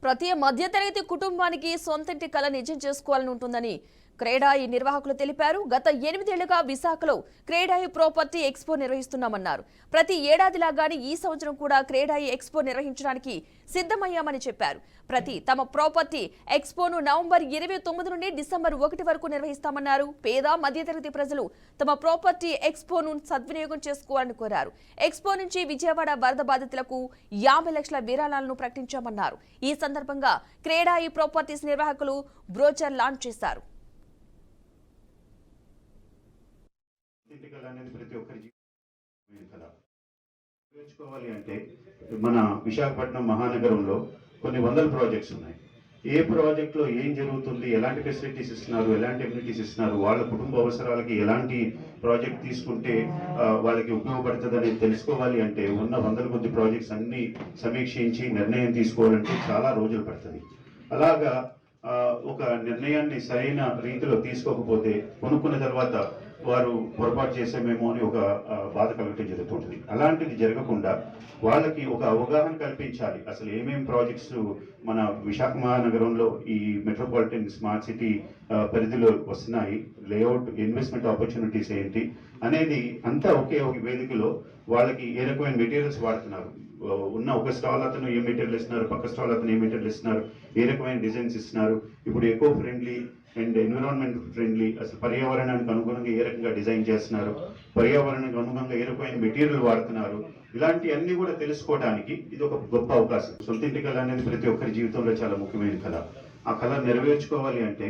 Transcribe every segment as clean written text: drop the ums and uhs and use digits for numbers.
ప్రతి మధ్యతరగతి కుటుంబానికి సొంతింటి కల నిజం చేసుకోవాలని ఉంటుందని క్రేడాయి నిర్వాహకులు తెలిపారు. గత 8 ఏళ్లుగా విశాఖలో క్రేడాయి ప్రాపర్టీ ఎక్స్పో నిర్వహిస్తున్నామన్నారు. ప్రతి ఏడాదిలాగానే ఈ సంవత్సరం కూడా క్రేడాయి ఎక్స్పో నిర్వహించడానికి సిద్ధమయ్యామని చెప్పారు. తమ ప్రాపర్టీ ఎక్స్పోను నవంబర్ 29 నుండి డిసెంబర్ 1 వరకు నిర్వహిస్తామన్నారు. పేద మధ్యతరగతి ప్రజలు తమ ప్రాపర్టీ ఎక్స్పోను సద్వినియోగం చేసుకోవాలని కోరారు. ఎక్స్పో నుంచి విజయవాడ వరద బాధితులకు 50 లక్షల విరాళాలను ప్రకటించామన్నారు. ఈ సందర్భంగా క్రేడాయి ప్రాపర్టీస్ నిర్వాహకులు బ్రోచర్ లాంచ్ చేశారు. అనేది ప్రతి ఒక్కరి జీవితం నేర్చుకోవాలి అంటే మన విశాఖపట్నం మహానగరంలో కొన్ని వందల ప్రాజెక్ట్స్ ఉన్నాయి. ఏ ప్రాజెక్ట్లో ఏం జరుగుతుంది, ఎలాంటి ఫెసిలిటీస్ ఇస్తున్నారు, ఎలాంటి ఎమ్యూనిటీస్ ఇస్తున్నారు, వాళ్ళ కుటుంబ అవసరాలకి ఎలాంటి ప్రాజెక్ట్ తీసుకుంటే వాళ్ళకి ఉపయోగపడుతుంది అనేది తెలుసుకోవాలి అంటే ఉన్న వందల కొద్ది ప్రాజెక్ట్స్ అన్ని సమీక్షించి నిర్ణయం తీసుకోవాలంటే చాలా రోజులు పడుతుంది. అలాగా ఒక నిర్ణయాన్ని సరైన రీతిలో తీసుకోకపోతే కొనుక్కున్న తర్వాత వారు పొరపాటు చేసామేమో అని ఒక బాధ కలగటం జరుగుతుంటుంది. అలాంటిది జరగకుండా వాళ్ళకి ఒక అవగాహన కల్పించాలి. అసలు ఏమేం ప్రాజెక్ట్స్ మన విశాఖ మహానగరంలో ఈ మెట్రోపాలిటన్ స్మార్ట్ సిటీ పరిధిలో వస్తున్నాయి, లేఅవుట్ ఇన్వెస్ట్మెంట్ ఆపర్చునిటీస్ ఏంటి అనేది అంతా ఒకే ఒక వేదికలో వాళ్ళకి ఏ రకమైన మెటీరియల్స్ వాడుతున్నారు, ఉన్న ఒక స్టాల్ అతను ఏ మెటీరియల్ ఇస్తున్నారు, పక్క స్టాల్ అతను ఏ మెటీరియల్ ఇస్తున్నారు, ఏ రకమైన డిజైన్స్ ఇస్తున్నారు, ఇప్పుడు eco friendly and environment friendly, అసలు పర్యావరణానికి అనుగుణంగా ఏ రకంగా డిజైన్ చేస్తున్నారు, పర్యావరణానికి అనుగుణంగా ఏ రకమైన మెటీరియల్ వాడుతున్నారు, ఇలాంటి అన్ని కూడా తెలుసుకోవడానికి ఇది ఒక గొప్ప అవకాశం. సొంతింటి కళ అనేది ప్రతి ఒక్కరి జీవితంలో చాలా ముఖ్యమైన కళ. ఆ కళ నెరవేర్చుకోవాలి అంటే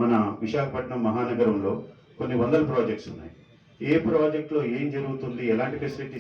మన విశాఖపట్నం మహానగరంలో కొన్ని వందల ప్రాజెక్ట్స్ ఉన్నాయి. ఏ ప్రాజెక్ట్లో ఏం జరుగుతుంది, ఎలాంటి ఫెసిలిటీస్